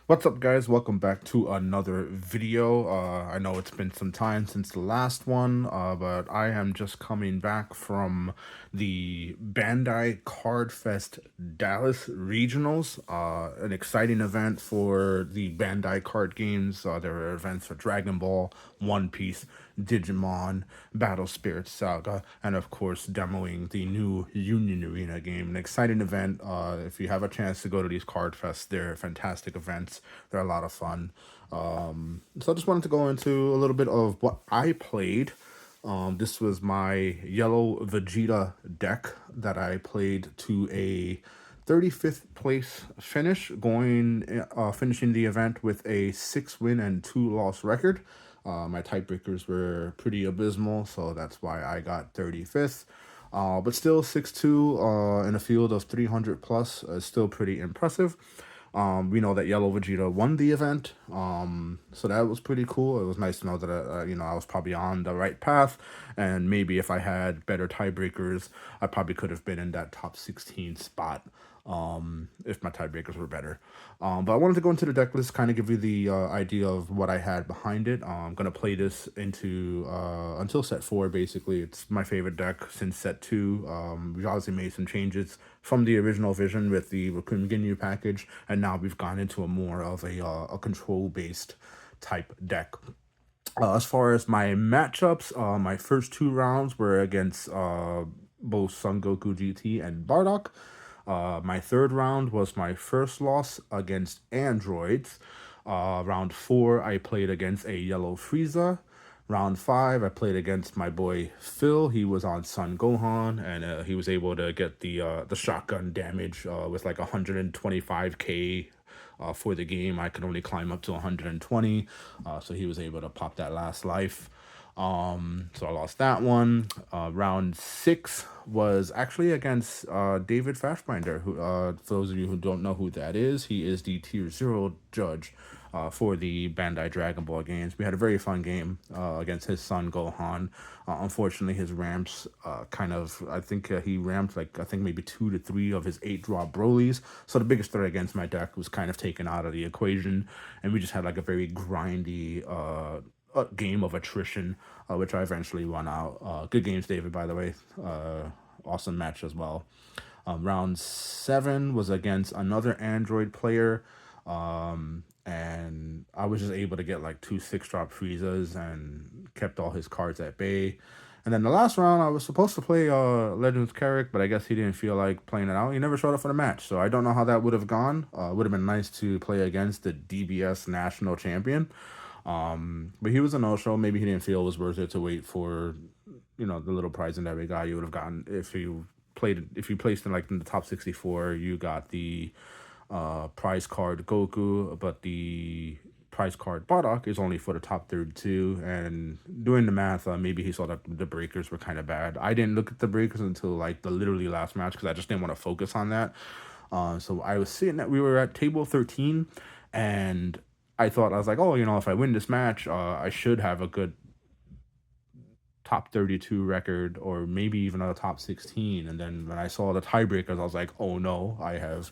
What's up, guys? Welcome back to another video. I know it's been some time since the last one, but I am just coming back from the Bandai Card Fest Dallas Regionals, an exciting event for the Bandai card games. There are events for Dragon Ball, One Piece, Digimon, Battle Spirit Saga, and of course demoing the new Union Arena game. An exciting event. If you have a chance to go to these card fests, they're fantastic events. They're a lot of fun. So I just wanted to go into a little bit of what I played. This was my yellow Vegeta deck that I played to a 35th place finish, finishing the event with a 6-win and 2-loss record. My tiebreakers were pretty abysmal, so that's why I got 35th. But still, 6-2 in a field of 300 plus is still pretty impressive. We know that Yellow Vegeta won the event, so that was pretty cool. It was nice to know that I was probably on the right path, and maybe if I had better tiebreakers, I probably could have been in that top 16 spot if my tiebreakers were better. But I wanted to go into the deck list, kind of give you the idea of what I had behind it. I'm gonna play this into until set 4. Basically, it's my favorite deck since set 2. We obviously made some changes from the original vision with the Raccoon Ginyu package, and now we've gone into a more of a control-based type deck. As far as my matchups, my first 2 rounds were against both Son Goku GT and Bardock. My third round was my first loss against androids. Round 4, I played against a yellow Frieza. Round 5, I played against my boy Phil. He was on Son Gohan, and he was able to get the shotgun damage with like 125k for the game. I could only climb up to 120, so he was able to pop that last life. So I lost that one. Round 6 was actually against David Fashbinder, who, for those of you who don't know who that is, he is the Tier 0 judge for the Bandai Dragon Ball games. We had a very fun game against his son Gohan. Unfortunately, his ramps I think he ramped I think maybe 2 to 3 of his 8-draw Brolys. So the biggest threat against my deck was kind of taken out of the equation, and we just had like a very grindy a game of attrition, which I eventually won out. Good games, David, by the way. Awesome match as well. Round 7 was against another Android player, and I was just able to get like 2 6-drop Friezas and kept all his cards at bay. And then the last round, I was supposed to play Legends Carrick, but I guess he didn't feel like playing it out. He never showed up for the match, so I don't know how that would have gone. It would have been nice to play against the DBS national champion. But he was a no-show. Maybe he didn't feel it was worth it to wait for, the little prizing that we got. You would have gotten if you placed in like in the top 64. You got the prize card Goku, but the prize card Bardock is only for the top 32. And doing the math, maybe he saw that the breakers were kind of bad. I didn't look at the breakers until like the literally last match because I just didn't want to focus on that. So I was sitting we were at table 13, and I was like, oh, if I win this match, I should have a good top 32 record, or maybe even a top 16. And then when I saw the tiebreakers, I was like, oh no, I have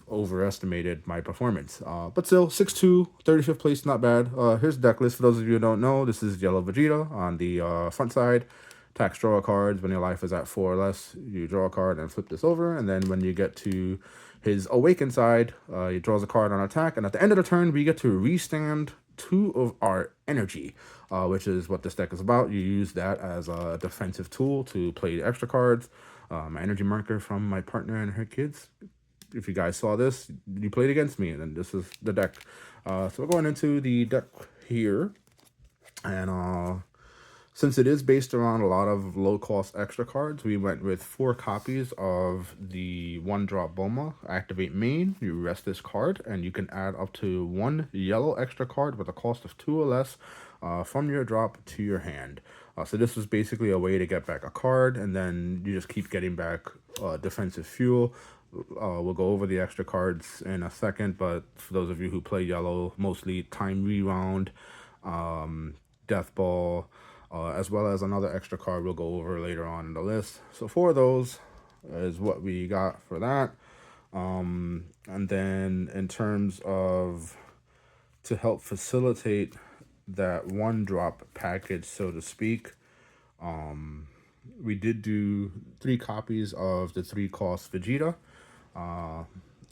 overestimated my performance. But still, 6-2, 35th place, not bad. Here's the deck list for those of you who don't know. This is Yellow Vegeta on the front side. Tax draw cards. When your life is at 4 or less, you draw a card and flip this over. And then when you get to his awakened side, he draws a card on attack. And at the end of the turn, we get to restand 2 of our energy, which is what this deck is about. You use that as a defensive tool to play extra cards. My energy marker from my partner and her kids. If you guys saw this, you played against me, and then this is the deck. So we're going into the deck here, and since it is based around a lot of low-cost extra cards, we went with 4 copies of the 1-drop Boma. Activate main, you rest this card, and you can add up to 1 yellow extra card with a cost of 2 or less from your drop to your hand. So this is basically a way to get back a card, and then you just keep getting back defensive fuel. We'll go over the extra cards in a second, but for those of you who play yellow, mostly Time Rewound, Death Ball, as well as another extra card we'll go over later on in the list. So 4 of those is what we got for that. And then in terms of to help facilitate that one drop package, so to speak, we did do 3 copies of the 3 cost Vegeta. Uh,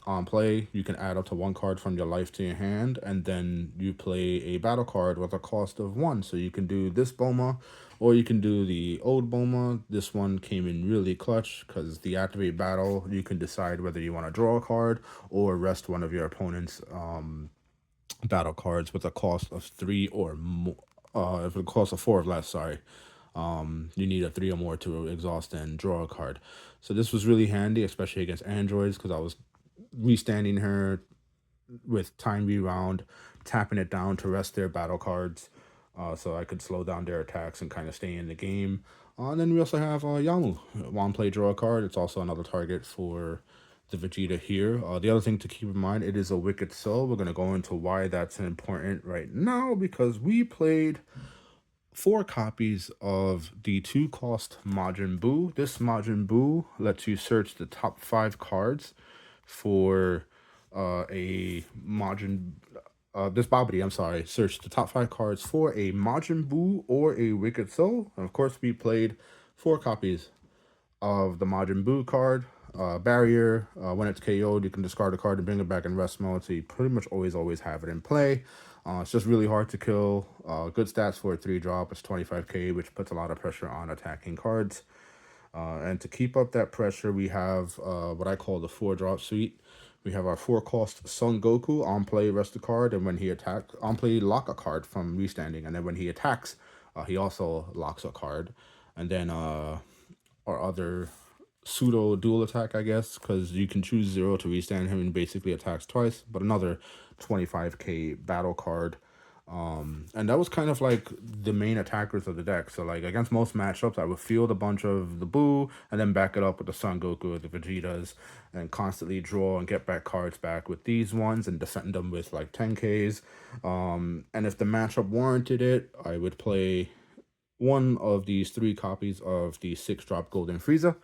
on play, you can add up to 1 card from your life to your hand, and then you play a battle card with a cost of 1. So you can do this Boma, or you can do the old Boma. This one came in really clutch because the activate battle, you can decide whether you want to draw a card or rest one of your opponent's battle cards with a cost of 3 or more. If it costs a 4 or less, sorry, you need a 3 or more to exhaust and draw a card. So this was really handy, especially against androids, because I was restanding her with time rewound, tapping it down to rest their battle cards, so I could slow down their attacks and kind of stay in the game. And then we also have Yamu. One play, draw a card. It's also another target for the Vegeta here. The other thing to keep in mind, it is a Wicked Soul. We're going to go into why that's important right now, because we played 4 copies of the 2 cost Majin Buu. This Majin Buu lets you search the top 5 cards for a Majin. This Babidi, I'm sorry, search the top 5 cards for a Majin Buu or a Wicked Soul. And of course, we played 4 copies of the Majin Buu card. Barrier, when it's KO'd, you can discard a card and bring it back in rest mode, so you pretty much always have it in play. It's just really hard to kill. Good stats for a 3-drop. It's 25k, which puts a lot of pressure on attacking cards. And to keep up that pressure, we have what I call the 4-drop suite. We have our 4-cost Son Goku. On play, rest a card, and when he attacks, on play, lock a card from restanding, and then when he attacks, he also locks a card. And then our other pseudo dual attack, I guess, because you can choose 0 to restand him and basically attacks twice, but another 25k battle card. And that was kind of like the main attackers of the deck. So like against most matchups, I would field a bunch of the Buu and then back it up with the Son Goku or the Vegetas and constantly draw and get back cards back with these ones and defend them with like 10Ks. And if the matchup warranted it, I would play one of these 3 copies of the 6-drop Golden Frieza.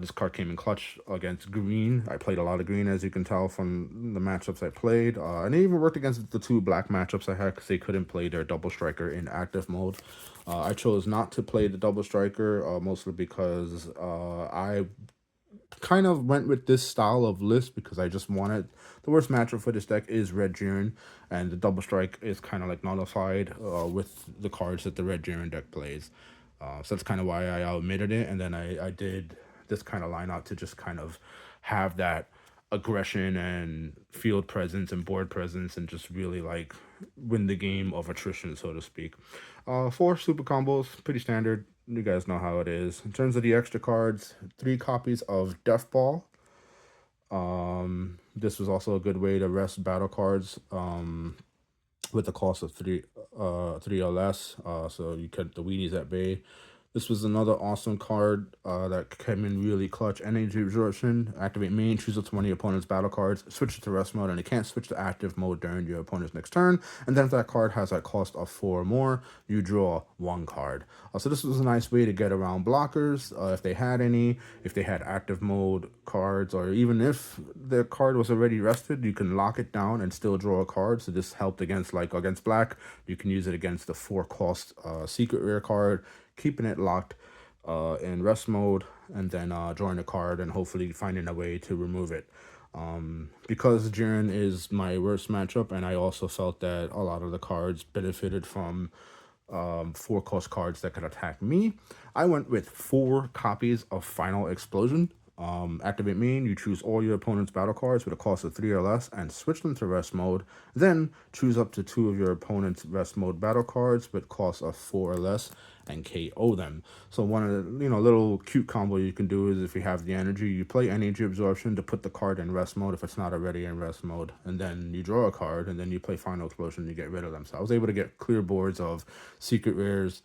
This card came in clutch against green. I played a lot of green, as you can tell from the matchups I played. And it even worked against the 2 black matchups I had because they couldn't play their double striker in active mode. I chose not to play the double striker, mostly because I kind of went with this style of list because I just wanted the worst matchup for this deck is Red Jiren, and the double strike is kind of like nullified with the cards that the Red Jiren deck plays. So that's kind of why I omitted it, and then I did this kind of lineup to just kind of have that aggression and field presence and board presence and just really like win the game of attrition, so to speak. 4 super combos, pretty standard. You guys know how it is. In terms of the extra cards, 3 copies of Death Ball. This was also a good way to rest battle cards with the cost of 3 or less. So you kept the weenies at bay. This was another awesome card that came in really clutch. Energy Absorption. Activate main, choose up to one of your opponent's battle cards, switch it to rest mode, and it can't switch to active mode during your opponent's next turn. And then if that card has a cost of 4 or more, you draw 1 card. So this was a nice way to get around blockers, if they had any, if they had active mode cards, or even if the card was already rested, you can lock it down and still draw a card. So this helped against black. You can use it against the 4-cost secret rare card, keeping it locked in rest mode, and then drawing a card and hopefully finding a way to remove it. Because Jiren is my worst matchup, and I also felt that a lot of the cards benefited from 4-cost cards that could attack me, I went with 4 copies of Final Explosion. Activate main, you choose all your opponent's battle cards with a cost of 3 or less and switch them to rest mode. Then choose up to 2 of your opponent's rest mode battle cards with costs of 4 or less and KO them. So one of the little cute combo you can do is, if you have the energy, you play Energy Absorption to put the card in rest mode if it's not already in rest mode, and then you draw a card, and then you play Final Explosion to get rid of them. So I was able to get clear boards of secret rares,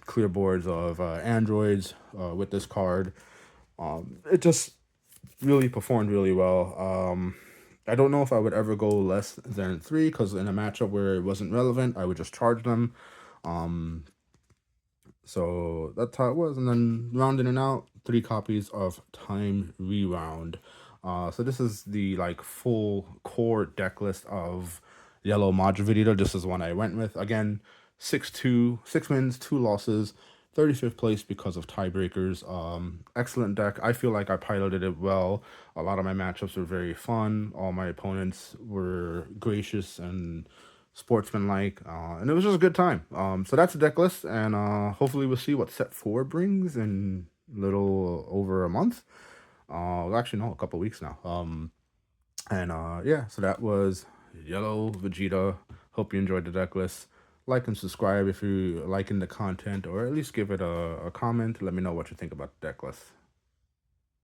clear boards of androids with this card. It just really performed really well. I don't know if I would ever go less than 3, because in a matchup where it wasn't relevant, I would just charge them. So that's how it was. And then rounding it out, 3 copies of Time Rewound. So this is the like full core deck list of yellow Majin Vegeta. This is one I went with. Again, 6-2, 6 wins, 2 losses, 35th place because of tiebreakers. Excellent deck. I feel like I piloted it well. A lot of my matchups were very fun. All my opponents were gracious and sportsmanlike, and it was just a good time. So that's the deck list, and hopefully we'll see what set 4 brings in little over a month. Well, actually, no, a couple weeks now. And yeah, so that was Yellow Vegeta. Hope you enjoyed the deck list. Like and subscribe if you're liking the content, or at least give it a comment. Let me know what you think about the deck list.